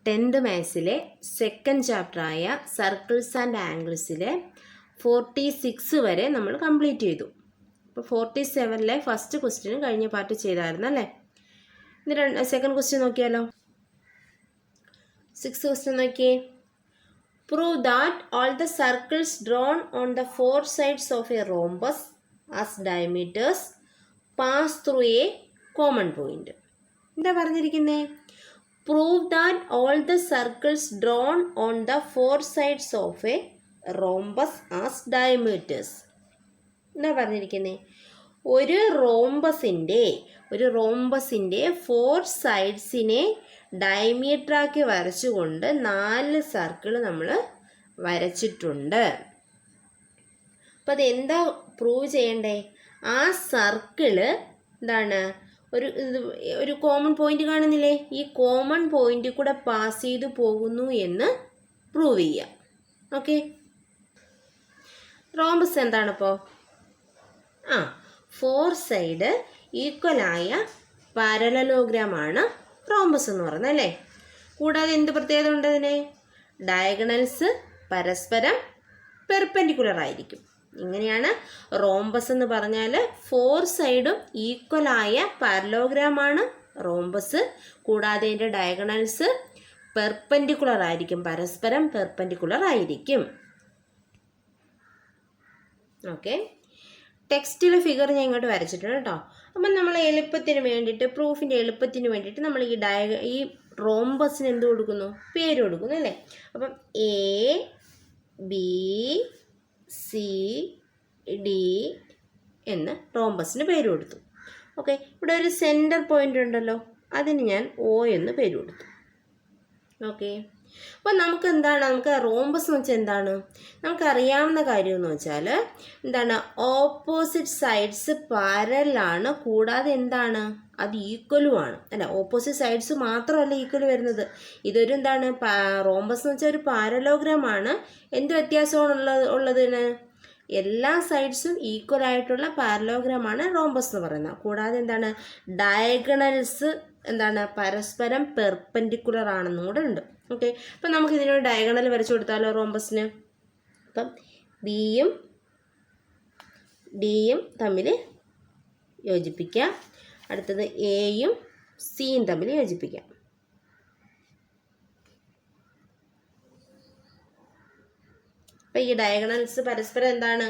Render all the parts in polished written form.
10th മാത്സിലെ second ചാപ്റ്ററായ circles and ആംഗിൾസിലെ 46 വരെ നമ്മൾ complete ചെയ്തു. അപ്പോൾ 47ലെ ഫസ്റ്റ് ക്വസ്റ്റ്യൻ കഴിഞ്ഞ പാർട്ട് ചെയ്തായിരുന്നു അല്ലേ? ഇനി സെക്കൻഡ് ക്വസ്റ്റ്യൻ നോക്കിയാലോ. 6th ക്വസ്റ്റ്യൻ നോക്കിയേ. Prove that all the circles drawn on the four sides of a rhombus as diameters pass through a common point. എന്താ പറഞ്ഞിരിക്കുന്നേ? Prove that all the circles drawn on the four sides of a rhombus as diameters. എന്താ പറഞ്ഞിരിക്കുന്നേ? ഒരു റോംബസിൻ്റെ 4 സൈഡ്സിനെ ഡയമീറ്ററാക്കി വരച്ചുകൊണ്ട് 4 circle നമ്മൾ വരച്ചിട്ടുണ്ട്. അപ്പം അതെന്താ prove ചെയ്യണ്ടേ? ആ circle എന്താണ്, ഒരു കോമൺ പോയിന്റ് കാണുന്നില്ലേ? ഈ കോമൺ പോയിന്റിൽ കൂടെ പാസ് ചെയ്തു പോകുന്നു എന്ന് പ്രൂവ് ചെയ്യാം. ഓക്കെ, റോംബസ് എന്താണിപ്പോൾ? 4 സൈഡ് ഈക്വലായ പാരലലോഗ്രാമാണ് റോംബസ് എന്ന് പറയുന്നത് അല്ലേ? കൂടാതെ എന്ത് പ്രത്യേകത ഉണ്ട് അതിന്? ഡയഗണൽസ് പരസ്പരം പെർപെൻഡിക്കുലർ ആയിരിക്കും. ഇങ്ങനെയാണ് റോംബസ് എന്ന് പറഞ്ഞാൽ 4 സൈഡും ഈക്വലായ പാരലോഗ്രാമാണ് റോംബസ്. കൂടാതെ അതിൻ്റെ ഡയഗണൽസ് പെർപെൻഡിക്കുലർ ആയിരിക്കും, പരസ്പരം പെർപെൻഡിക്കുലർ ആയിരിക്കും. ഓക്കെ, ടെക്സ്റ്റിലെ ഫിഗർ ഞാൻ ഇങ്ങോട്ട് വരച്ചിട്ടുണ്ട് കേട്ടോ. അപ്പം നമ്മൾ എളുപ്പത്തിന് വേണ്ടിയിട്ട്, പ്രൂഫിൻ്റെ എളുപ്പത്തിന് വേണ്ടിയിട്ട് നമ്മൾ ഈ റോംബസിന് എന്ത് കൊടുക്കുന്നു? പേര് കൊടുക്കുന്നു അല്ലേ? അപ്പം ABCD എന്ന് റോംബസിന് പേര് കൊടുത്തു. ഓക്കെ, ഇവിടെ ഒരു സെൻറ്റർ പോയിൻ്റ് ഉണ്ടല്ലോ, അതിന് ഞാൻ O എന്ന് പേര് കൊടുത്തു. ഓക്കെ, അപ്പോൾ നമുക്ക് റോംബസ് എന്ന് വെച്ചാൽ എന്താണ്? നമുക്കറിയാവുന്ന കാര്യം എന്ന് വെച്ചാൽ എന്താണ്? ഓപ്പോസിറ്റ് സൈഡ്സ് പാരലാണ്, കൂടാതെ എന്താണ്, അത് ഈക്വലും ആണ് അല്ല? ഓപ്പോസിറ്റ് സൈഡ്സ് മാത്രമല്ല ഈക്വൽ വരുന്നത്. ഇതൊരു എന്താണ്, റോംബസ് എന്ന് വെച്ചാൽ ഒരു പാരലോഗ്രാം ആണ്. എന്ത് വ്യത്യാസമാണ് ഉള്ളതിന്? എല്ലാ സൈഡ്സും ഈക്വൽ ആയിട്ടുള്ള പാരലോഗ്രാമാണ് റോംബസ് എന്ന് പറയുന്നത്. കൂടാതെ എന്താണ്, ഡയഗണൽസ് എന്താണ്, പരസ്പരം പെർപെൻഡിക്കുലർ ആണെന്നും കൂടെ ഉണ്ട്. ഓക്കെ, അപ്പം നമുക്ക് ഇതിനൊരു ഡയഗണൽ വരച്ചു കൊടുത്താലോ റോംബസിന്? അപ്പം ബിയും ഡിയും തമ്മിൽ യോജിപ്പിക്കാം. അടുത്തത് എയും സിയും തമ്മിൽ യോജിപ്പിക്കാം. അപ്പം ഈ ഡയഗണൽസ് പരസ്പരം എന്താണ്,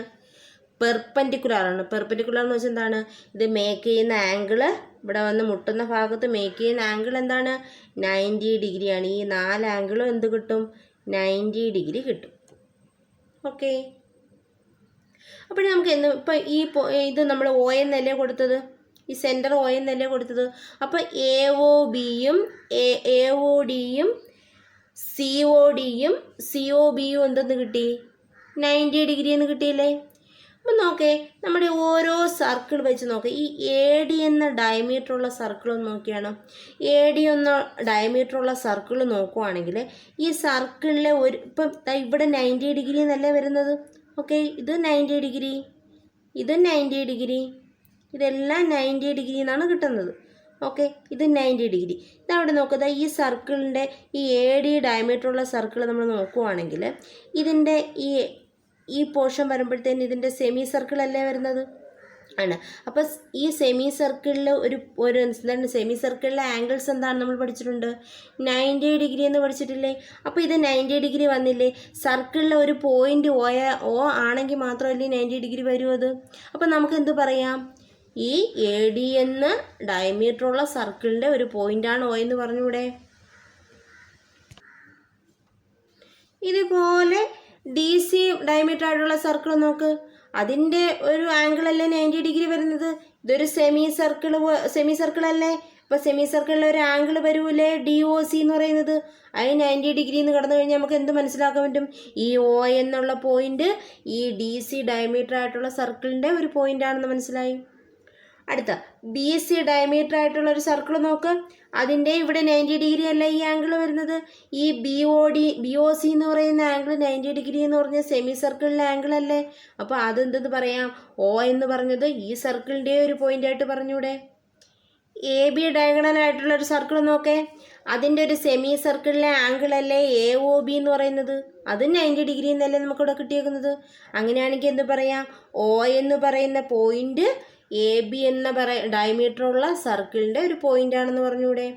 പെർപെൻഡിക്കുലർ ആണ്. പെർപെൻഡിക്കുലർ എന്ന് വെച്ചാൽ എന്താണ്? ഇത് മേക്ക് ചെയ്യുന്ന ആംഗിള്, ഇവിടെ വന്ന് മുട്ടുന്ന ഭാഗത്ത് മേക്ക് ചെയ്യുന്ന ആംഗിൾ എന്താണ്? 90 ഡിഗ്രിയാണ്. ഈ 4 ആംഗിളും എന്ത് കിട്ടും? 90 ഡിഗ്രി കിട്ടും. ഓക്കെ, അപ്പോൾ നമുക്ക് ഇപ്പം ഇത് നമ്മൾ O എന്നല്ലേ കൊടുത്തത്? ഈ സെൻറ്റർ O എന്നല്ലേ കൊടുത്തത്? അപ്പോൾ AOBയും AODയും COBയും എന്തെന്ന് കിട്ടി? 90 ഡിഗ്രി എന്ന് കിട്ടിയില്ലേ? അപ്പം നോക്കേ, നമ്മുടെ ഓരോ സർക്കിൾ വെച്ച് നോക്കേ. ഈ AD എന്ന ഡയമീറ്ററുള്ള സർക്കിൾ ഒന്ന് നോക്കിയാണ്. AD എന്ന ഡയമീറ്ററുള്ള സർക്കിൾ നോക്കുവാണെങ്കിൽ ഈ സർക്കിളിലെ ഇപ്പം ഇവിടെ 90 ഡിഗ്രി എന്നല്ലേ വരുന്നത്? ഓക്കെ, ഇത് 90 ഡിഗ്രി, ഇത് 90 ഡിഗ്രി, ഇതെല്ലാം 90 ഡിഗ്രി എന്നാണ് കിട്ടുന്നത്. ഓക്കെ, ഇത് 90 ഡിഗ്രി. ഇതവിടെ നോക്കുക, ഈ സർക്കിളിൻ്റെ ഈ AD ഡയമീറ്ററുള്ള സർക്കിൾ നമ്മൾ നോക്കുവാണെങ്കിൽ ഇതിൻ്റെ ഈ പോർഷൻ വരുമ്പോഴത്തേന് ഇതിൻ്റെ സെമി സർക്കിൾ അല്ലേ വരുന്നത്? ആണ്. അപ്പോൾ ഈ സെമി സർക്കിളിൽ എന്താണ്, സെമി സർക്കിളിലെ ആംഗിൾസ് എന്താണ് നമ്മൾ പഠിച്ചിട്ടുണ്ട്? 90 ഡിഗ്രി എന്ന് പഠിച്ചിട്ടില്ലേ? അപ്പോൾ ഇത് 90 ഡിഗ്രി വന്നില്ലേ? സർക്കിളിലെ ഒരു പോയിന്റ് O ആണെങ്കിൽ മാത്രമല്ലേ 90 ഡിഗ്രി വരൂ അത്. അപ്പോൾ നമുക്ക് എന്ത് പറയാം? ഈ AD എന്ന ഡയമീറ്ററുള്ള സർക്കിളിൻ്റെ ഒരു പോയിന്റാണ് O എന്ന് പറഞ്ഞൂടെ? ഇതുപോലെ DC ഡയമീറ്റർ ആയിട്ടുള്ള സർക്കിൾ നോക്ക്, അതിൻ്റെ ഒരു ആംഗിൾ അല്ലേ 90 ഡിഗ്രി വരുന്നത്? ഇതൊരു സെമി സർക്കിൾ അല്ലേ? അപ്പോൾ സെമി സർക്കിളിൽ ഒരു ആംഗിൾ വരൂലേ, DOC എന്ന് പറയുന്നത്. അതിന് 90 ഡിഗ്രി എന്ന് കടന്നു കഴിഞ്ഞാൽ നമുക്ക് എന്ത് മനസ്സിലാക്കാൻ പറ്റും? ഈ O എന്നുള്ള പോയിന്റ് ഈ DC ഡയമീറ്റർ ആയിട്ടുള്ള സർക്കിളിൻ്റെ ഒരു പോയിന്റ് ആണെന്ന് മനസ്സിലായി. അടുത്ത BC ഡയമീറ്റർ ആയിട്ടുള്ള ഒരു സർക്കിൾ നോക്ക്, അതിൻ്റെ ഇവിടെ 90 ഡിഗ്രി അല്ല ഈ ആംഗിൾ വരുന്നത്. ഈ BOC എന്ന് പറയുന്ന ആംഗിൾ 90 ഡിഗ്രി എന്ന് പറഞ്ഞാൽ സെമി സർക്കിളിലെ ആംഗിൾ അല്ലേ? അപ്പോൾ അതെന്തെന്ന് പറയാം? O എന്ന് പറഞ്ഞത് ഈ സർക്കിളിൻ്റെ ഒരു പോയിൻ്റായിട്ട് പറഞ്ഞൂടെ? എ ബി ഡയഗണൽ ആയിട്ടുള്ള ഒരു സർക്കിൾ നോക്കേ, അതിൻ്റെ ഒരു സെമി സർക്കിളിലെ ആംഗിൾ അല്ലേ എ ഒ ബി എന്ന് പറയുന്നത്, അത് 90 ഡിഗ്രി എന്നല്ലേ നമുക്കിവിടെ കിട്ടിയേക്കുന്നത്. അങ്ങനെയാണെങ്കിൽ എന്ത് പറയാം, ഒ എന്ന് പറയുന്ന പോയിന്റ് എ ബി എന്ന ഡയമീറ്ററുള്ള സർക്കിളിൻ്റെ ഒരു പോയിന്റ് ആണെന്ന് പറഞ്ഞൂടെ.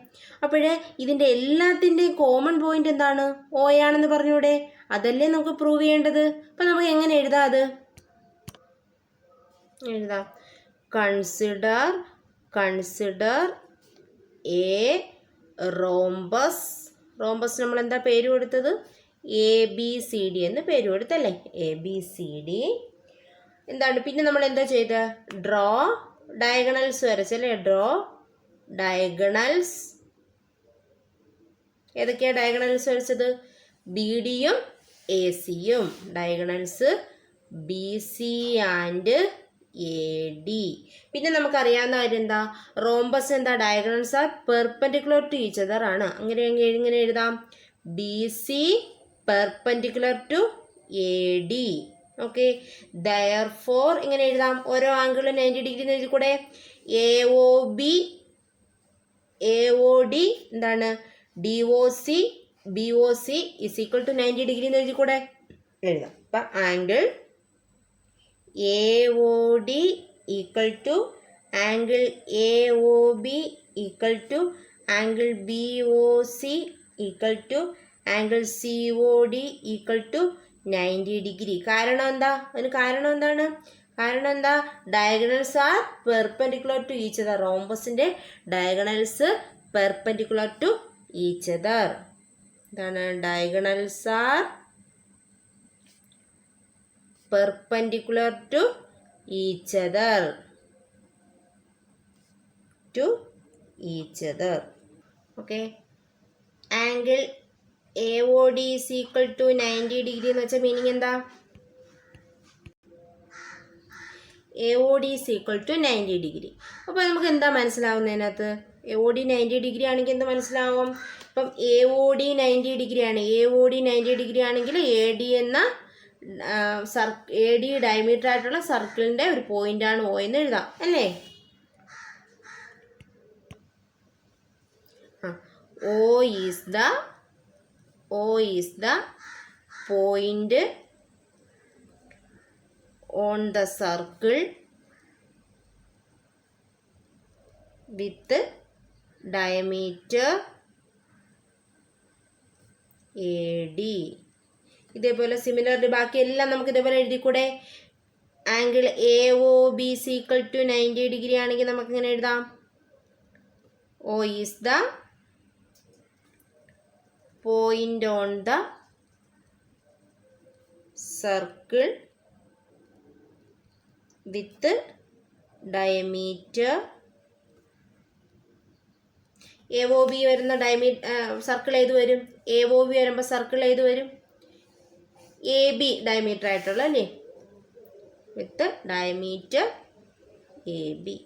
അപ്പോഴേ ഇതിൻ്റെ എല്ലാത്തിൻ്റെയും കോമൺ പോയിന്റ് എന്താണ്, ഒ ആണെന്ന് പറഞ്ഞൂടെ. അതല്ലേ നമുക്ക് പ്രൂവ് ചെയ്യേണ്ടത്. അപ്പം നമുക്ക് എങ്ങനെ എഴുതാം, അത് എഴുതാം. Consider A rhombus. റോംബസ് നമ്മൾ എന്താ പേര് കൊടുത്തത്, എ ബി സി ഡി എന്ന് പേര് കൊടുത്തല്ലേ, എ ബി സി ഡി. എന്താണ് പിന്നെ നമ്മൾ എന്താ ചെയ്ത്, ഡ്രോ ഡയഗണൽസ് വരച്ചല്ലേ, ഡ്രോ ഡയഗണൽസ്. ഏതൊക്കെയാണ് ഡയഗണൽസ് വരച്ചത്, ബി ഡിയും എ സിയും. Diagonals B C and A D. പിന്നെ നമുക്കറിയാവുന്ന കാര്യം എന്താ, റോംബസ് എന്താ, diagonals are perpendicular to each other ആണ്. ഇങ്ങനെ എഴുതാം, B C perpendicular to A D. Okay, therefore ഇങ്ങനെ എഴുതാം, ഓരോ ആംഗിളും 90 ഡിഗ്രി എന്ന് എഴുതി കൂടെ. A O B A O D എന്താണ്, D O C B O C is equal to 90 degree എന്ന് എഴുതി കൂടെ എഴുതാം. അപ്പം angle A O D equal to angle A O B equal to angle B O C equal to angle C O D equal to 90 degree. കാരണം എന്താ, അതിന് കാരണം എന്താണ്, കാരണം എന്താ, diagonals are perpendicular to each other. റോംബസിൻ്റെ diagonals perpendicular to each other. എന്താണ്, diagonals are perpendicular to each other. Okay, angle AOD is equal to 90 degree എന്ന് വെച്ചാൽ മീനിങ് എന്താ, AOD is equal to 90 degree. അപ്പോൾ നമുക്ക് എന്താ മനസ്സിലാവുന്നതിനകത്ത്, AOD 90 ഡിഗ്രി ആണെങ്കിൽ എന്ത് മനസ്സിലാവും, ഇപ്പം AOD 90 ഡിഗ്രി ആണ്, AOD 90 ഡിഗ്രി ആണെങ്കിൽ AD എന്ന എ ഡി ഡയമീറ്റർ ആയിട്ടുള്ള സർക്കിളിൻ്റെ ഒരു പോയിന്റാണ് ഒ എന്ന് എഴുതാം അല്ലേ. O is the point on the circle with diameter AD. ഇതേപോലെ സിമിലർലി ബാക്കി എല്ലാം നമുക്ക് ഇതേപോലെ എഴുതിക്കൂടെ. Angle A O B C equal to 90 degree ആണെങ്കിൽ നമുക്ക് ഇങ്ങനെ എഴുതാം, O is the point on the circle with diameter. A O B വരുന്ന സർക്കിൾ ഏത് വരും, എ ഒ ബി വരുമ്പോൾ സർക്കിൾ ഏത് വരും, എ ബി ഡയമീറ്റർ ആയിട്ടുള്ള അല്ലേ, വിത്ത് ഡയമീറ്റർ എ ബി.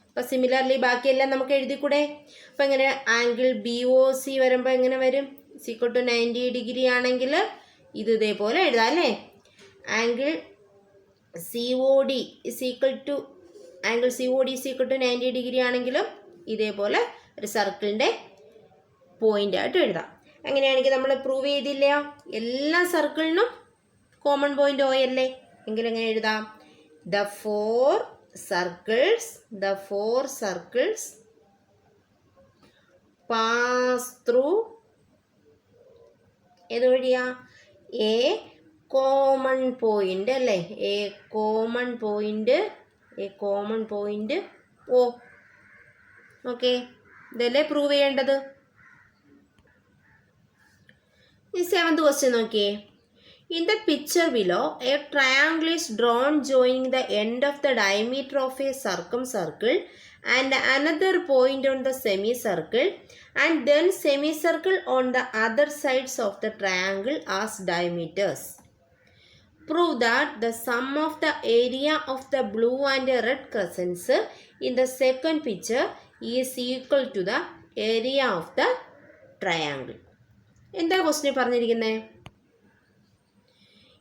അപ്പോൾ സിമിലർലി ബാക്കിയെല്ലാം നമുക്ക് എഴുതിക്കൂടെ. അപ്പോൾ എങ്ങനെ, ആംഗിൾ ബി ഒ സി വരുമ്പോൾ എങ്ങനെ വരും, ഈക്വൽ ടു 90 ഡിഗ്രി ആണെങ്കിൽ ഇത് ഇതേപോലെ എഴുതാം അല്ലേ. Angle C O D is equal to 90 degree ആണെങ്കിലും ഇതേപോലെ ഒരു സർക്കിളിൻ്റെ പോയിന്റ് ആയിട്ട് എഴുതാം. അങ്ങനെയാണെങ്കിൽ നമ്മൾ പ്രൂവ് ചെയ്തില്ല, എല്ലാ സർക്കിളിനും കോമൺ പോയിന്റ് ഒ അല്ലേ, എങ്കിൽ എങ്ങനെ എഴുതാം, the four circles pass through ഏത് വഴിയാ, എ കോമൺ പോയിന്റ് അല്ലേ, a common point O. Okay, prove prove ചെയ്യേണ്ടത്. ഈ 7th ക്വസ്റ്റ്യൻ നോക്കിയേ. In the picture below, a triangle is drawn joining the end of the diameter of a circumcircle and another point on the semicircle, and then semicircle on the other sides of the triangle as diameters. Prove that the sum of the area of the blue and red crescents in the second picture is equal to the area of the triangle. എന്താ question പറഞ്ഞിരിക്കുന്നത്?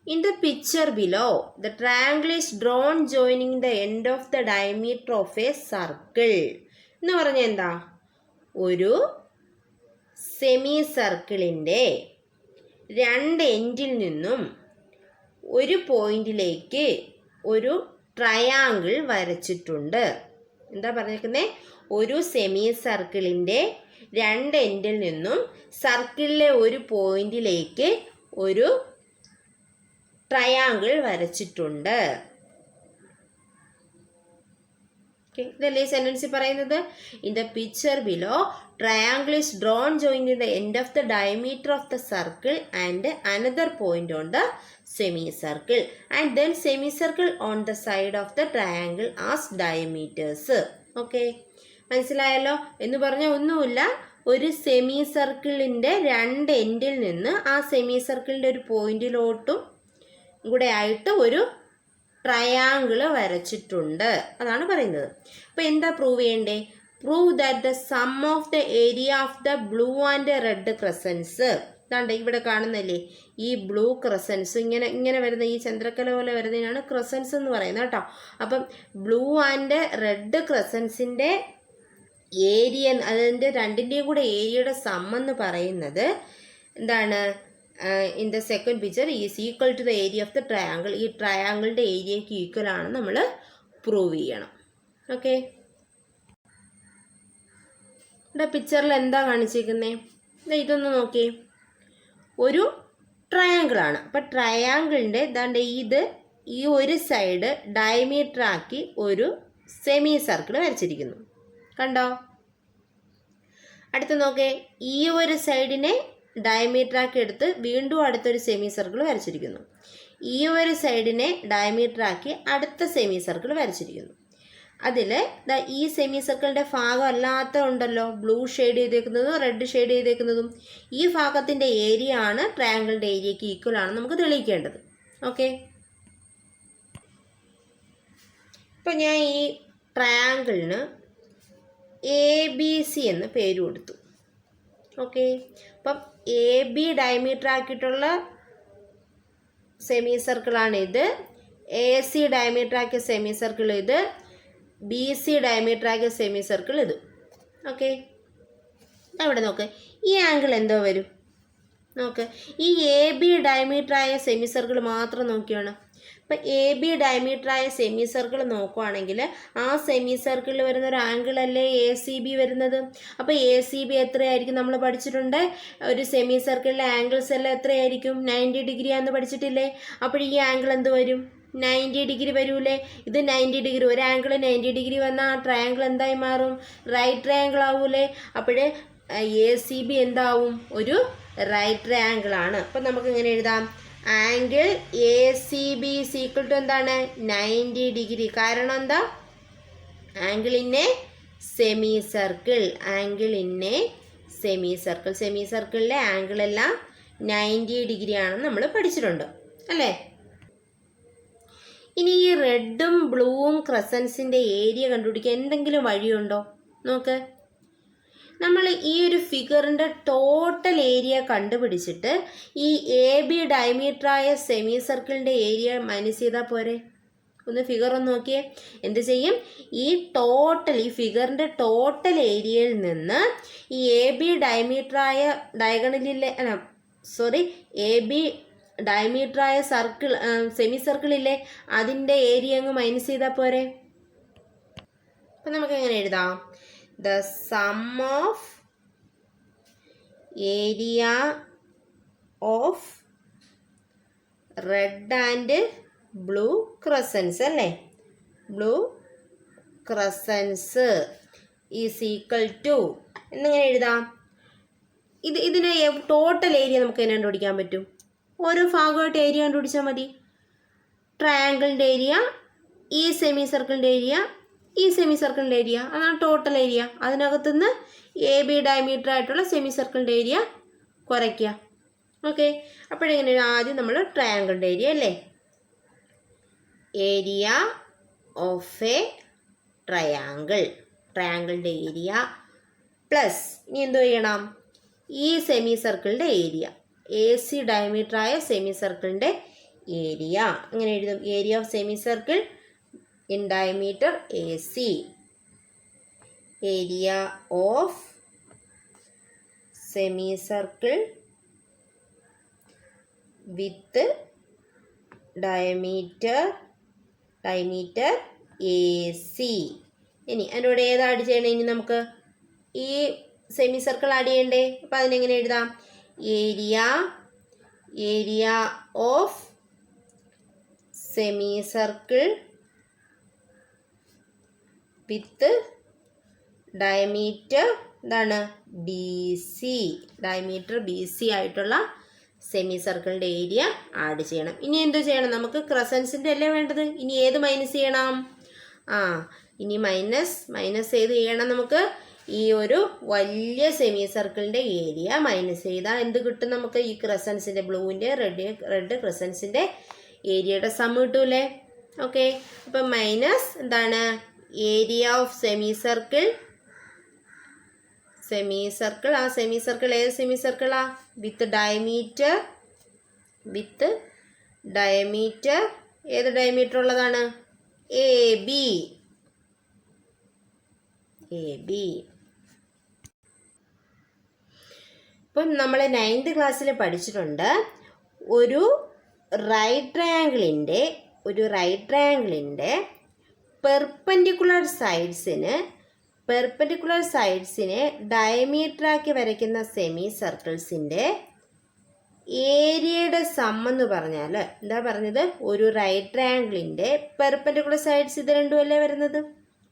In the picture below, the triangle is drawn joining the end of the diameter of a circle. എന്ന് പറഞ്ഞാൽ എന്താ? ഒരു semi സർക്കിളിൻ്റെ രണ്ട് എൻഡിൽ നിന്നും ഒരു പോയിന്റിലേക്ക് ഒരു ട്രയാങ്കിൾ വരച്ചിട്ടുണ്ട്. എന്താ പറഞ്ഞിരിക്കുന്നത്? ഒരു സെമി സർക്കിളിൻ്റെ രണ്ട് എൻഡിൽ നിന്നും സർക്കിളിലെ ഒരു പോയിന്റിലേക്ക് ഒരു ട്രയാങ്കിൾ വരച്ചിട്ടുണ്ട്. ഇതല്ലേ സെന്റൻസിൽ പറയുന്നത്? In the picture below triangle is drawn join the end of the diameter of the circle and another point on the semi circle and then semi circle on the side of the triangle as diameters. Okay, മനസ്സിലായല്ലോ? എന്ന് പറഞ്ഞാൽ ഒന്നുമില്ല, ഒരു semi സർക്കിളിൻ്റെ രണ്ട് എൻഡിൽ നിന്ന് ആ സെമി സർക്കിളിൻ്റെ ഒരു പോയിന്റിലോട്ടും കൂടെ ആയിട്ട് ഒരു ട്രയാങ്കിൾ വരച്ചിട്ടുണ്ട്. അതാണ് പറയുന്നത്. അപ്പോൾ എന്താ പ്രൂവ് ചെയ്യണ്ടേ? Prove that the sum of the area of the blue and red crescents. ഇതാണ്ട് ഇവിടെ കാണുന്നല്ലേ ഈ ബ്ലൂ ക്രസൻസ്, ഇങ്ങനെ വരുന്ന ഈ ചന്ദ്രക്കല പോലെ വരുന്നതിനാണ് ക്രസൻസ് എന്ന് പറയുന്നത് കേട്ടോ. അപ്പം ബ്ലൂ ആൻഡ് റെഡ് ക്രസൻസിൻ്റെ ഏരിയ, അതിൻ്റെ രണ്ടിൻ്റെയും കൂടെ ഏരിയയുടെ സം എന്ന് പറയുന്നത് എന്താണ്? In the second picture is equal to the area of the triangle. ഈ ട്രയാങ്കിളിൻ്റെ ഏരിയയ്ക്ക് ഈക്വൽ ആണ് നമ്മൾ പ്രൂവ് ചെയ്യണം. ഓക്കെ, ഇവിടെ പിക്ചറിൽ എന്താ കാണിച്ചിരിക്കുന്നത്? ഇതൊന്ന് നോക്കിയേ, ഒരു ട്രയാങ്കിളാണ്. അപ്പം ട്രയാങ്കിളിൻ്റെ ദാണ്ട് ഇത് ഈ ഒരു സൈഡ് ഡയമീറ്റർ ആക്കി ഒരു സെമി സർക്കിൾ വരച്ചിരിക്കുന്നു. കണ്ടോ? അടുത്ത് നോക്കേ, ഈ ഒരു സൈഡിനെ ഡയമീറ്റർ ആക്കി എടുത്ത് വീണ്ടും അടുത്തൊരു സെമി സർക്കിൾ വരച്ചിരിക്കുന്നു. ഈ ഒരു സൈഡിനെ ഡയമീറ്റർ ആക്കി അടുത്ത സെമി സർക്കിൾ വരച്ചിരിക്കുന്നു. അതിൽ ഈ സെമി സർക്കിളിൻ്റെ ഭാഗം അല്ലാത്ത ഉണ്ടല്ലോ, ബ്ലൂ ഷെയ്ഡ് ചെയ്തേക്കുന്നതും റെഡ് ഷെയ്ഡ് ചെയ്തേക്കുന്നതും, ഈ ഭാഗത്തിൻ്റെ ഏരിയ ആണ് ട്രയാങ്കിളിൻ്റെ ഏരിയയ്ക്ക് ഈക്വൽ ആണ് നമുക്ക് തെളിയിക്കേണ്ടത്. ഓക്കെ, ഇപ്പം ഞാൻ ഈ ട്രയാങ്കിളിന് ABC എന്ന് പേര് കൊടുത്തു. ഓക്കെ, അപ്പം AB ഡയമീറ്റർ ആക്കിയിട്ടുള്ള സെമി സർക്കിളാണ് ഇത്, AC ഡയമീറ്റർ ആക്കിയ സെമി സർക്കിൾ ഇത്, BC ഡയമീറ്റർ ആക്കിയ സെമി സർക്കിൾ ഇത്. ഓക്കെ, അവിടെ നോക്ക്, ഈ ആംഗിൾ എന്തോ വരും നോക്ക്. ഈ AB ഡയമീറ്റർ ആയ സെമി സർക്കിൾ മാത്രം നോക്കിയാണ്. അപ്പം AB ഡയമീറ്റർ ആയ സെമി സർക്കിൾ നോക്കുവാണെങ്കിൽ ആ സെമി സർക്കിളിൽ വരുന്ന ഒരു ആംഗിളല്ലേ ACB വരുന്നത്. അപ്പോൾ ACB എത്രയായിരിക്കും? നമ്മൾ പഠിച്ചിട്ടുണ്ട്, ഒരു സെമി സർക്കിളിലെ ആംഗിൾസ് എല്ലാം എത്രയായിരിക്കും? 90 ഡിഗ്രി ആണെന്ന് പഠിച്ചിട്ടില്ലേ? അപ്പോൾ ഈ ആംഗിൾ എന്ത് വരും? 90 ഡിഗ്രി വരൂലേ? ഇത് 90 ഡിഗ്രി, ഒരു ആംഗിൾ 90 ഡിഗ്രി വന്നാൽ ആ ട്രയാങ്കിൾ എന്തായി മാറും? റൈറ്റ് ട്രയാങ്കിൾ ആവൂലേ? അപ്പോഴേ ACB എന്താവും? ഒരു റൈറ്റ് ട്രയാങ്കിൾ ആണ്. അപ്പം നമുക്ക് ഇങ്ങനെ എഴുതാം, angle ACB is equal to എന്താണ്? 90 ഡിഗ്രി. കാരണം എന്താ? Angle in a semi circle, angle in a semi circle. സെമി സർക്കിളിലെ ആംഗിൾ എല്ലാം 90 ഡിഗ്രി ആണെന്ന് നമ്മൾ പഠിച്ചിട്ടുണ്ട് അല്ലേ? ഇനി ഈ റെഡും ബ്ലൂവും ക്രസൻസിൻ്റെ ഏരിയ കണ്ടുപിടിക്കാൻ എന്തെങ്കിലും വഴിയുണ്ടോ? നോക്ക്, നമ്മൾ ഈ ഒരു ഫിഗറിൻ്റെ ടോട്ടൽ ഏരിയ കണ്ടുപിടിച്ചിട്ട് ഈ AB ഡയമീറ്ററായ സെമി സർക്കിളിൻ്റെ ഏരിയ മൈനസ് ചെയ്താൽ പോരെ? ഒന്ന് ഫിഗർ ഒന്ന് നോക്കിയേ. എന്ത് ചെയ്യും? ഈ ഫിഗറിൻ്റെ ടോട്ടൽ ഏരിയയിൽ നിന്ന് ഈ AB ഡയമീറ്ററായ AB ഡയമീറ്ററായ സർക്കിൾ സെമി സർക്കിളില്ലേ, അതിൻ്റെ ഏരിയ അങ്ങ് മൈനസ് ചെയ്താൽ പോരെ? അപ്പം നമുക്ക് എങ്ങനെ എഴുതാം? The sum of area of red and blue crescents അല്ലേ? Blue crescents is equal to എന്നിങ്ങനെ എഴുതാം. ഇതിനെ ടോട്ടൽ ഏരിയ നമുക്ക് എങ്ങനെ കണ്ടുപിടിക്കാൻ പറ്റും? ഓരോ ഭാഗമായിട്ട് ഏരിയ കണ്ടുപിടിച്ചാൽ മതി. ട്രയാങ്കിളിൻ്റെ ഏരിയ, ഈ സെമി സർക്കിളിൻ്റെ ഏരിയ, ഈ സെമി സർക്കിളിൻ്റെ ഏരിയ, അതാണ് ടോട്ടൽ ഏരിയ. അതിനകത്തുനിന്ന് AB ഡയമീറ്റർ ആയിട്ടുള്ള സെമി സർക്കിളിൻ്റെ ഏരിയ കുറയ്ക്കുക. ഓക്കെ, അപ്പോഴെങ്ങനെ ആദ്യം നമ്മൾ ട്രയാങ്കിളിൻ്റെ ഏരിയ അല്ലേ? ഏരിയ ഓഫ് എ ട്രയാങ്കിളിൻ്റെ ഏരിയ പ്ലസ് ഇനി എന്തോ ചെയ്യണം? ഈ സെമി സർക്കിളിൻ്റെ ഏരിയ, AC ഡയമീറ്റർ ആയ സെമി സർക്കിളിൻ്റെ ഏരിയ. അങ്ങനെ എഴുതും, area of semi circle in diameter AC area of semi circle with diameter AC. ഇനി അതിനോട് ഏത് ആഡ് ചെയ്യണം? ഇനി നമുക്ക് ഈ സെമി സർക്കിൾ ആഡ് ചെയ്യണ്ടേ? അപ്പം അതിനെങ്ങനെ എഴുതാം? Area of semi circle with diameter എന്താണ്? ഡയമീറ്റർ BC ആയിട്ടുള്ള സെമി സർക്കിളിൻ്റെ ഏരിയ ആഡ് ചെയ്യണം. ഇനി എന്ത് ചെയ്യണം? നമുക്ക് ക്രസൻസിൻ്റെ അല്ലേ വേണ്ടത്. ഇനി ഏത് മൈനസ് ചെയ്യണം? ഇനി മൈനസ് ചെയ്ത് ചെയ്യണം. നമുക്ക് ഈ ഒരു വലിയ സെമി സർക്കിളിൻ്റെ ഏരിയ മൈനസ് ചെയ്താൽ എന്ത് കിട്ടും? നമുക്ക് ഈ ക്രസൻസിൻ്റെ ബ്ലൂവിൻ്റെ റെഡ് ക്രസൻസിൻ്റെ ഏരിയയുടെ സം കിട്ടൂലേ? ഓക്കെ, അപ്പം മൈനസ് എന്താണ്? ഏരിയ ഓഫ് സെമി സർക്കിൾ ആ സെമി സർക്കിൾ ഏത് സെമി സർക്കിളാ? വിത്ത് ഡയമീറ്റർ ഏത് ഡയമീറ്റർ ഉള്ളതാണ്? AB. ഇപ്പം നമ്മൾ 9th ക്ലാസ്സിൽ പഠിച്ചിട്ടുണ്ട്, ഒരു റൈറ്റ് ട്രയാങ്കിളിൻ്റെ പെർപെൻഡിക്കുലർ സൈഡ്സിനെ ഡയമീറ്ററാക്കി വരയ്ക്കുന്ന സെമി സർക്കിൾസിൻ്റെ ഏരിയയുടെ സം എന്ന് പറഞ്ഞാൽ എന്താ പറഞ്ഞത്? ഒരു റൈറ്റ് ട്രയാങ്കിളിൻ്റെ പെർപെൻഡിക്കുലർ സൈഡ്സ് ഇത് രണ്ടുമല്ലേ വരുന്നത്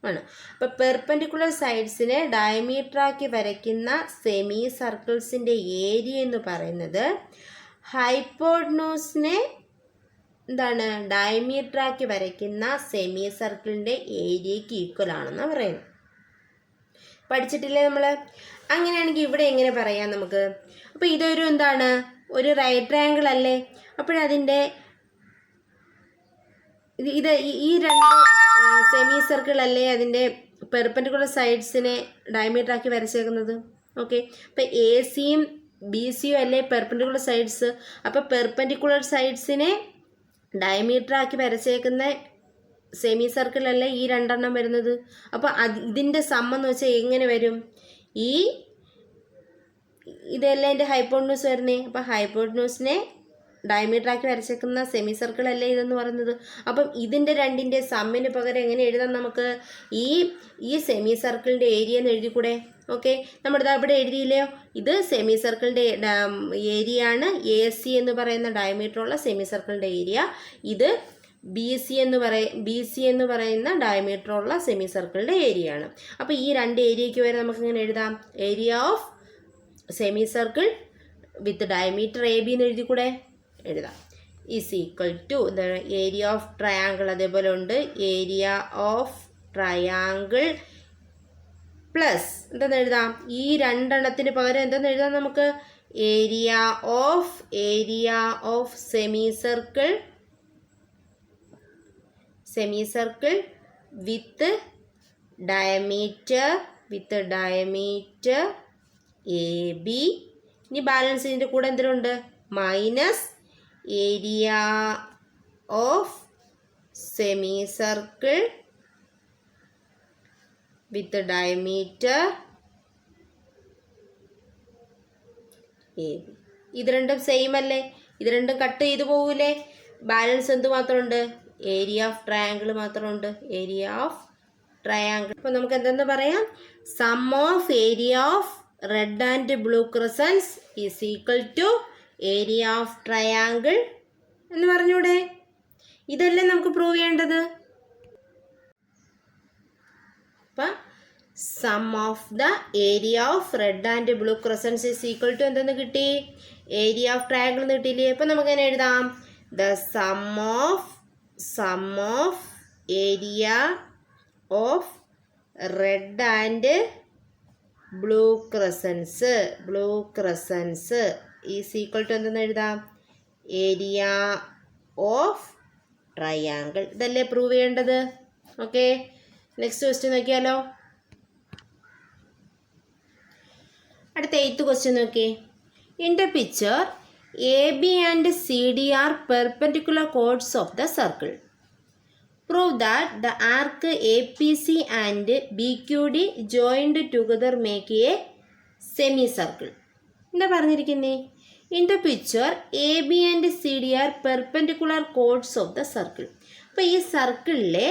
ആണ്. അപ്പോൾ പെർപെൻഡിക്കുലർ സൈഡ്സിനെ ഡയമീറ്ററാക്കി വരയ്ക്കുന്ന സെമി സർക്കിൾസിൻ്റെ ഏരിയ എന്ന് പറയുന്നത് ഹൈപ്പോട്നൂസിനെ എന്താണ്? ഡയമീറ്ററാക്കി വരയ്ക്കുന്ന സെമി സർക്കിളിൻ്റെ ഏരിയയ്ക്ക് ഈക്വൽ ആണെന്നാണ് പറയുന്നത്. പഠിച്ചിട്ടില്ലേ നമ്മൾ? അങ്ങനെയാണെങ്കിൽ ഇവിടെ എങ്ങനെ പറയാം നമുക്ക്? അപ്പോൾ ഇതൊരു എന്താണ്? ഒരു റൈറ്റ് ട്രയാങ്കിൾ അല്ലേ? അപ്പോഴതിൻ്റെ ഈ രണ്ട് സെമി സർക്കിൾ അല്ലേ അതിൻ്റെ പെർപെൻഡിക്കുലർ സൈഡ്സിനെ ഡയമീറ്റർ ആക്കി വരച്ചേക്കുന്നത്? ഓക്കെ, അപ്പോൾ AC-യും BC-യും അല്ലേ പെർപെൻഡിക്കുലർ സൈഡ്സ്. അപ്പോൾ പെർപെൻഡിക്കുലർ സൈഡ്സിനെ ഡയമീറ്റർ ആക്കി വരച്ചേക്കുന്ന സെമി സർക്കിൾ അല്ലേ ഈ രണ്ടെണ്ണം വരുന്നത്. അപ്പോൾ ഇതിൻ്റെ സം എന്ന് വെച്ചാൽ എങ്ങനെ വരും? ഇതെല്ലാം എൻ്റെ ഹൈപ്പോട്നൂസ് വരുന്നേ. അപ്പോൾ ഹൈപ്പോട്നൂസിനെ ഡയമീറ്റർ ആക്കി വരച്ചേക്കുന്ന സെമി സർക്കിൾ അല്ലേ ഇതെന്ന് പറയുന്നത്. അപ്പം ഇതിൻ്റെ രണ്ടിൻ്റെ സമ്മിന് പകരം എങ്ങനെ എഴുതാം നമുക്ക്? ഈ സെമി സർക്കിളിൻ്റെ ഏരിയ എന്ന് എഴുതിക്കൂടെ? ഓക്കെ, നമ്മുടെ ഇവിടെ എഴുതിയില്ലയോ? ഇത് സെമി സർക്കിളിൻ്റെ ഏരിയ ആണ്. AC എന്ന് പറയുന്ന ഡയമീറ്ററുള്ള സെമി സർക്കിളിൻ്റെ ഏരിയ. ഇത് BC എന്ന് പറയുന്ന ഡയമീറ്ററുള്ള സെമി സർക്കിളിൻ്റെ ഏരിയ ആണ്. അപ്പോൾ ഈ രണ്ട് ഏരിയയ്ക്ക് വരെ നമുക്ക് ഇങ്ങനെ എഴുതാം? Area of semi circle with diameter AB എന്ന് എഴുതിക്കൂടെ? എഴുതാം. Is equal to area of triangle, അതേപോലെ ഉണ്ട് ഏരിയ ഓഫ് ട്രയാങ്കിൾ പ്ലസ് എന്തെന്ന് എഴുതാം? ഈ രണ്ടെണ്ണത്തിന് പകരം എന്തെന്ന് എഴുതാം നമുക്ക്? Area of semi circle with diameter AB. ഇനി ബാലൻസ് ഇതിൻ്റെ കൂടെ എന്തിനുണ്ട്? Minus area of semi circle with diameter AB. ഇത് രണ്ടും സെയിം അല്ലേ? ഇത് രണ്ടും കട്ട് ചെയ്ത് പോകൂലേ? ബാലൻസ് എന്ത് മാത്രമുണ്ട്? ഏരിയ ഓഫ് ട്രയാങ്കിൾ മാത്രമുണ്ട്. Area of triangle. അപ്പോൾ നമുക്ക് എന്തെന്ന് പറയാം? Sum of area of red and blue crescents is equal to area of triangle എന്ന് പറഞ്ഞൂടെ? ഇതല്ലേ നമുക്ക് പ്രൂവ് ചെയ്യേണ്ടത്. അപ്പം sum of the area of red and blue crescents is equal to എന്തെന്ന് കിട്ടി? ഏരിയ ഓഫ് ട്രയാങ്കിൾ എന്ന് കിട്ടിയില്ലേ? അപ്പം നമുക്ക് എങ്ങനെ എഴുതാം? The sum of area of red and blue crescents is equal to എന്തെന്ന് എഴുതാം? Area of triangle. ഇതല്ലേ പ്രൂവ് ചെയ്യേണ്ടത്. ഓക്കെ, നെക്സ്റ്റ് ക്വസ്റ്റ്യൻ നോക്കിയാലോ. അടുത്ത 8th ക്വസ്റ്റ്യൻ നോക്കിയേ. In the picture AB and CD are perpendicular chords of the circle. Prove that the arc A P C and B Q D joined together make a semi circle. എന്താ പറഞ്ഞിരിക്കുന്നേ? In the picture A B and C D are perpendicular chords of the circle. അപ്പോൾ ഈ സർക്കിളിലെ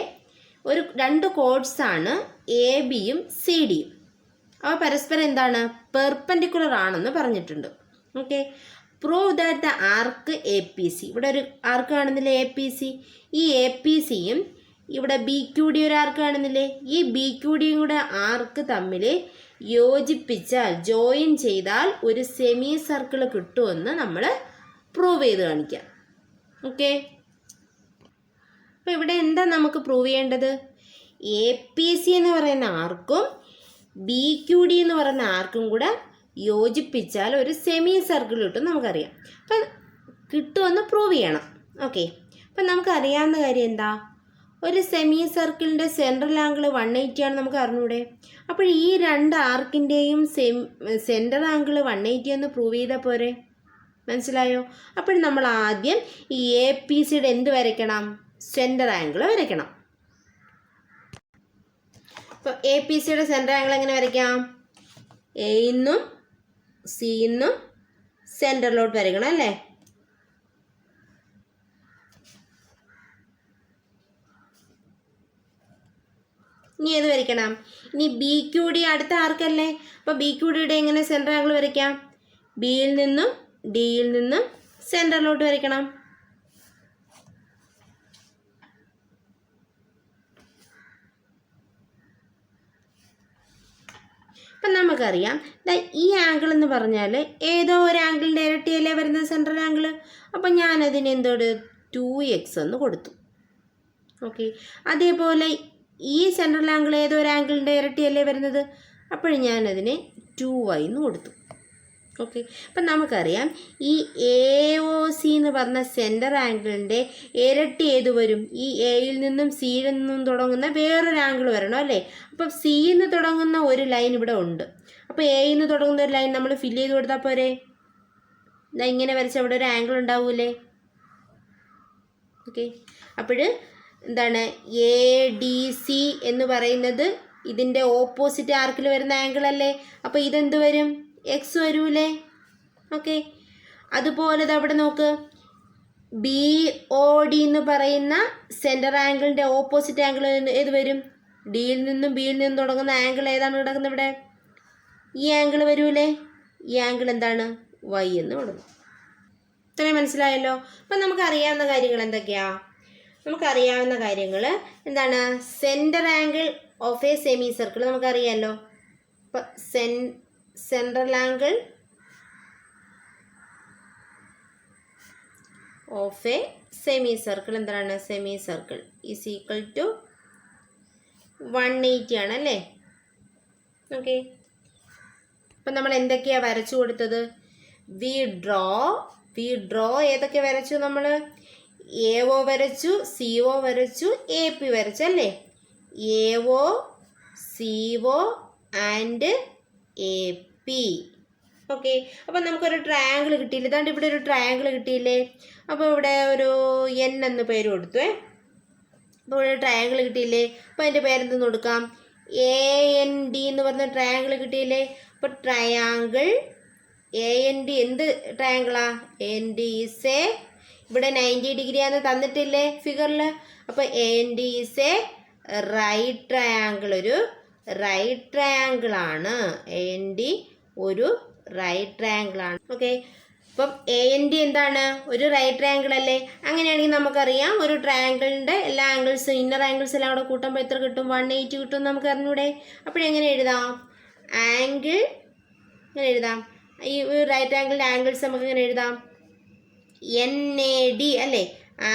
രണ്ട് കോഡ്സാണ് A ബിയും C ഡിയും. അവ പരസ്പരം എന്താണ്? പെർപെൻഡിക്കുലർ ആണെന്ന് പറഞ്ഞിട്ടുണ്ട്. Okay. Prove that the arc A P C, ഇവിടെ ഒരു ആർക്ക് കാണുന്നില്ലേ എ പി സി, ഈ എ പി സിയും ഇവിടെ ബി ക്യു ഡി ഒരു ആർക്ക് കാണുന്നില്ലേ, ഈ ബി ക്യു ഡിയും കൂടെ ആർക്ക് തമ്മിൽ യോജിപ്പിച്ചാൽ ജോയിൻ ചെയ്താൽ ഒരു സെമി സർക്കിൾ കിട്ടുമെന്ന് നമ്മൾ പ്രൂവ് ചെയ്ത് കാണിക്കാം. ഓക്കെ. അപ്പോൾ ഇവിടെ എന്താ നമുക്ക് പ്രൂവ് ചെയ്യേണ്ടത്? എ പി സി എന്ന് പറയുന്ന ആർക്കും ബി ക്യു ഡി എന്ന് പറയുന്ന ആർക്കും കൂടെ യോജിപ്പിച്ചാൽ ഒരു സെമി സർക്കിൾ കിട്ടും നമുക്കറിയാം. അപ്പം കിട്ടുമെന്ന് പ്രൂവ് ചെയ്യണം. ഓക്കെ. അപ്പം നമുക്കറിയാവുന്ന കാര്യം എന്താ? ഒരു സെമി സർക്കിളിൻ്റെ സെൻട്രൽ ആംഗിൾ 180 ആണ് നമുക്ക് അറിഞ്ഞൂടെ. അപ്പോൾ ഈ രണ്ട് ആർക്കിൻ്റെയും സെൻറ്റർ ആംഗിൾ 180 എന്ന് പ്രൂവ് ചെയ്താൽ പോരെ? മനസ്സിലായോ? അപ്പോൾ നമ്മൾ ആദ്യം ഈ എ പി സിയുടെ എന്ത് വരയ്ക്കണം? സെൻറ്റർ ആംഗിൾ വരയ്ക്കണം. അപ്പോൾ എ പി സിയുടെ സെൻറ്റർ ആംഗിൾ എങ്ങനെ വരയ്ക്കാം? എന്നും സിന്നും സെൻറ്ററിലോട്ട് വരയ്ക്കണം അല്ലേ? ഇനി ഏത് വരയ്ക്കണം? ഇനി ബി ക്യു ഡി അടുത്ത ആർക്കല്ലേ. അപ്പോൾ ബി ക്യു ഡിയുടെ എങ്ങനെ സെൻറ്റർ ആംഗിൾ വരയ്ക്കാം? ബിയിൽ നിന്നും ഡിയിൽ നിന്നും സെൻറ്ററിലോട്ട് വരയ്ക്കണം. അപ്പം നമുക്കറിയാം ഈ ആംഗിൾ എന്ന് പറഞ്ഞാൽ ഏതോ ഒരു ആംഗിളിൻ്റെ ഇരട്ടിയല്ലേ വരുന്നത് സെൻട്രൽ ആംഗിൾ. അപ്പം ഞാനതിന് എന്തോട് 2x എന്ന് കൊടുത്തു. ഓക്കെ. അതേപോലെ ഈ സെൻട്രൽ ആംഗിൾ ഏതോ ഒരു ആംഗിളിൻ്റെ ഇരട്ടിയല്ലേ വരുന്നത്. അപ്പോൾ ഞാനതിന് 2y എന്ന് കൊടുത്തു. ഓക്കെ. അപ്പം നമുക്കറിയാം ഈ എ ഒ സി എന്ന് പറഞ്ഞ സെൻറ്റർ ആംഗിളിൻ്റെ ഇരട്ടി ഏത് വരും? ഈ എയിൽ നിന്നും സിയിൽ നിന്നും തുടങ്ങുന്ന വേറൊരു ആംഗിൾ വരണം അല്ലേ. അപ്പം സിയിൽ നിന്ന് തുടങ്ങുന്ന ഒരു ലൈൻ ഇവിടെ ഉണ്ട്. അപ്പോൾ എയിൽ നിന്ന് തുടങ്ങുന്ന ഒരു ലൈൻ നമ്മൾ ഫില്ല് ചെയ്ത് കൊടുത്താൽ പോരെ? ഇങ്ങനെ വരച്ചാൽ അവിടെ ഒരു ആംഗിൾ ഉണ്ടാവൂലേ? ഓക്കെ. അപ്പോൾ എന്താണ് എ ഡി സി എന്ന് പറയുന്നത് ഇതിൻ്റെ ഓപ്പോസിറ്റ് ആർക്കിൽ വരുന്ന ആംഗിൾ അല്ലേ. അപ്പോൾ ഇതെന്ത് വരും? എക്സ് വരൂലേ. ഓക്കെ. അതുപോലെ അവിടെ നോക്ക്, ബി ഒ ഡി എന്ന് പറയുന്ന സെൻറ്റർ ആംഗിളിൻ്റെ ഓപ്പോസിറ്റ് ആംഗിൾ ഏത് വരും? ഡിയിൽ നിന്നും ബിയിൽ നിന്നും തുടങ്ങുന്ന ആംഗിൾ ഏതാണ് കിടക്കുന്നത് ഇവിടെ? ഈ ആംഗിൾ വരൂലേ. ഈ ആംഗിൾ എന്താണ്? വൈ എന്ന് കൊടുക്കും. ഇത്രയും മനസ്സിലായല്ലോ. അപ്പം നമുക്കറിയാവുന്ന കാര്യങ്ങൾ എന്തൊക്കെയാ? നമുക്കറിയാവുന്ന കാര്യങ്ങൾ എന്താണ്? Centre angle of a semi circle നമുക്കറിയാമല്ലോ. അപ്പം central angle of a semi circle എന്താണ്? Semi circle is equal to 180 ആണല്ലേ. ഓക്കെ. അപ്പം നമ്മൾ എന്തൊക്കെയാണ് വരച്ചു കൊടുത്തത്? വി ഡ്രോ ഏതൊക്കെ വരച്ചു നമ്മൾ? എ ഒ വരച്ചു, സി ഒ വരച്ചു, എ പി വരച്ചു അല്ലേ. A O C O and A P. Okay. അപ്പം നമുക്കൊരു ട്രയാങ്കിൾ കിട്ടിയില്ലേ? ഇതാണ്ട് ഇവിടെ ഒരു ട്രയാങ്കിൾ കിട്ടിയില്ലേ? അപ്പോൾ ഇവിടെ ഒരു എൻ എന്ന് പേര് കൊടുത്തു. അപ്പോൾ ഇവിടെ ട്രയാങ്കിൾ കിട്ടിയില്ലേ? അപ്പോൾ അതിൻ്റെ പേരെന്തെന്ന് കൊടുക്കാം? എ എൻ ഡി എന്ന് പറഞ്ഞ ട്രയാങ്കിൾ കിട്ടിയില്ലേ? അപ്പോൾ ട്രയാങ്കിൾ എ എൻ ഡി എന്ത് ട്രയാങ്കിളാ? A N D is a, ഇവിടെ 90 ഡിഗ്രി ആണെന്ന് തന്നിട്ടില്ലേ ഫിഗറിൽ. അപ്പോൾ A N D is a right triangle, ഒരു റൈറ്റ് ട്രയാങ്കിൾ ആണ്. എ എൻ ഡി ഒരു റൈറ്റ് ട്രയാങ്കിൾ ആണ്. ഓക്കെ. അപ്പം എ എൻ ഡി എന്താണ്? ഒരു റൈറ്റ് ട്രയാങ്കിൾ അല്ലേ. അങ്ങനെയാണെങ്കിൽ നമുക്കറിയാം ഒരു ട്രയാങ്കിളിൻ്റെ എല്ലാ ആംഗിൾസും ഇന്നർ ആംഗിൾസ് എല്ലാം കൂടെ കൂട്ടുമ്പോൾ എത്ര കിട്ടും? 180 കിട്ടും നമുക്ക് അറിഞ്ഞൂടെ. അപ്പോഴെങ്ങനെ എഴുതാം? ആംഗിൾ ഇങ്ങനെ എഴുതാം. ഈ റൈറ്റ് ആംഗിളിൻ്റെ ആംഗിൾസ് നമുക്ക് ഇങ്ങനെ എഴുതാം. എൻ എ ഡി അല്ലേ.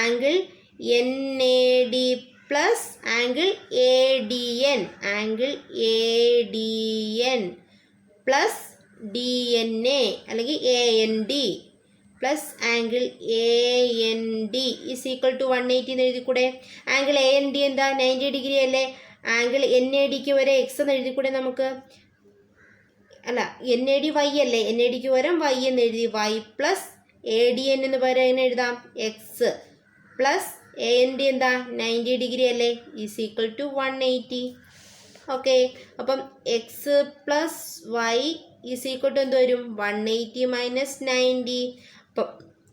Angle N A D plus angle A D N, angle A D N plus D N A അല്ലെങ്കിൽ A N D plus angle A N D is equal to 180 എന്ന് എഴുതിക്കൂടെ. Angle A N D എന്താ? 90 degree അല്ലേ. Angle N A ഡിക്ക് വരെ X എന്ന് എഴുതിക്കൂടെ നമുക്ക്? അല്ല, എൻ എ ഡി വൈ അല്ലേ. എൻ എ ഡിക്ക് പകരം വൈ എന്ന് എഴുതി. Y plus A D N എന്ന് പകരം എങ്ങനെ എഴുതാം? എക്സ് പ്ലസ് എൻ്റെ എന്താ 90 ഡിഗ്രി അല്ലേ, ഈസ് ഈക്വൽ ടു 180. ഓക്കെ, അപ്പം X plus Y is equal to എന്ത് വരും, 180 മൈനസ് 90. അപ്പം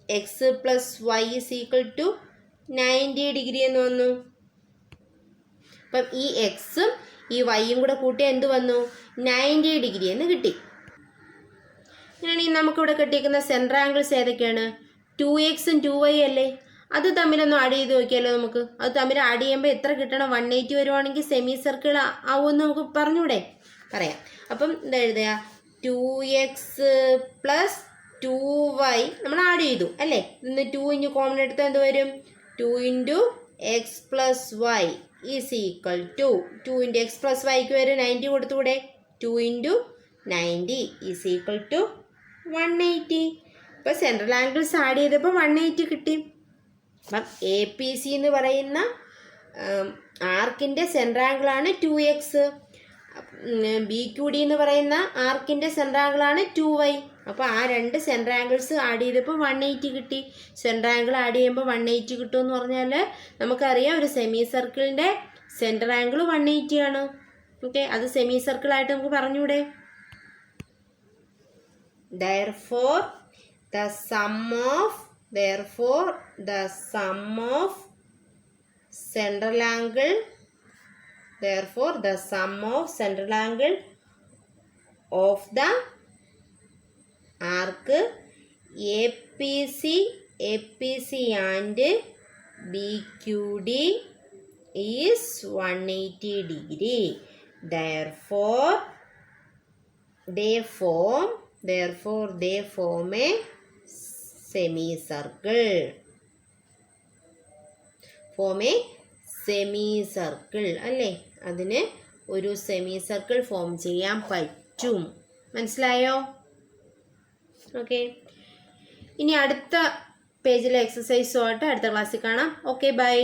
X plus Y is equal to 90 degree എന്ന് വന്നു. അപ്പം ഈ എക്സും ഈ വൈയും കൂടെ കൂട്ടി എന്ത് വന്നു, 90 ഡിഗ്രി എന്ന് കിട്ടി. അങ്ങനെയാണെങ്കിൽ നമുക്കിവിടെ കിട്ടിയിരിക്കുന്ന സെൻട്രൽ ആംഗിൾസ് ഏതൊക്കെയാണ്, 2x ഉം 2y അല്ലേ. അത് തമ്മിലൊന്ന് ആഡ് ചെയ്ത് നോക്കിയാലോ നമുക്ക്. അത് തമ്മിൽ ആഡ് ചെയ്യുമ്പോൾ എത്ര കിട്ടണം, 180 വരുവാണെങ്കിൽ സെമി സർക്കിൾ ആവുമെന്ന് നമുക്ക് പറഞ്ഞൂടെ, പറയാം. അപ്പം എന്താ എഴുതുക, 2x പ്ലസ് 2y നമ്മൾ ആഡ് ചെയ്തു അല്ലേ. ഇന്ന് 2 ഇഞ്ഞ് കോമൺ എടുത്താൽ എന്ത് വരും, 2 into X plus Y is equal to 2 into X plus വൈക്ക് വരെ 90 കൊടുത്തുകൂടെ, 2 ഇൻറ്റു 90 ഈസ് ഈക്വൽ ടു 180. ഇപ്പോൾ സെൻട്രൽ ആംഗിൾസ് ആഡ് ചെയ്തപ്പോൾ 180 കിട്ടി. അപ്പം എ പി സി എന്ന് പറയുന്ന ആർക്കിൻ്റെ സെൻട്രൽ ആംഗിളാണ് 2x, ബി ക്യു ഡി എന്ന് പറയുന്ന ആർക്കിൻ്റെ സെൻട്രൽ ആംഗിളാണ് 2y. അപ്പോൾ ആ രണ്ട് സെൻട്രൽ ആംഗിൾസ് ആഡ് ചെയ്തപ്പോൾ 180 കിട്ടി. സെൻട്രൽ ആംഗിൾ ആഡ് ചെയ്യുമ്പോൾ 180 കിട്ടുമെന്ന് പറഞ്ഞാൽ നമുക്കറിയാം ഒരു സെമി സർക്കിളിൻ്റെ സെൻട്രൽ ആംഗിൾ 180 ആണ്. ഓക്കെ, അത് സെമി സർക്കിളായിട്ട് നമുക്ക് പറഞ്ഞൂടെ. Therefore the sum of central angle of the arc APC and BQD is 180 degree. Therefore they form a semicircle അല്ലേ. അതിന് ഒരു സെമി സർക്കിൾ ഫോം ചെയ്യാൻ പറ്റും. മനസ്സിലായോ? ഓക്കെ, ഇനി അടുത്ത പേജിലെ എക്സസൈസുമായിട്ട് അടുത്ത ക്ലാസ്സിൽ കാണാം. Okay, by.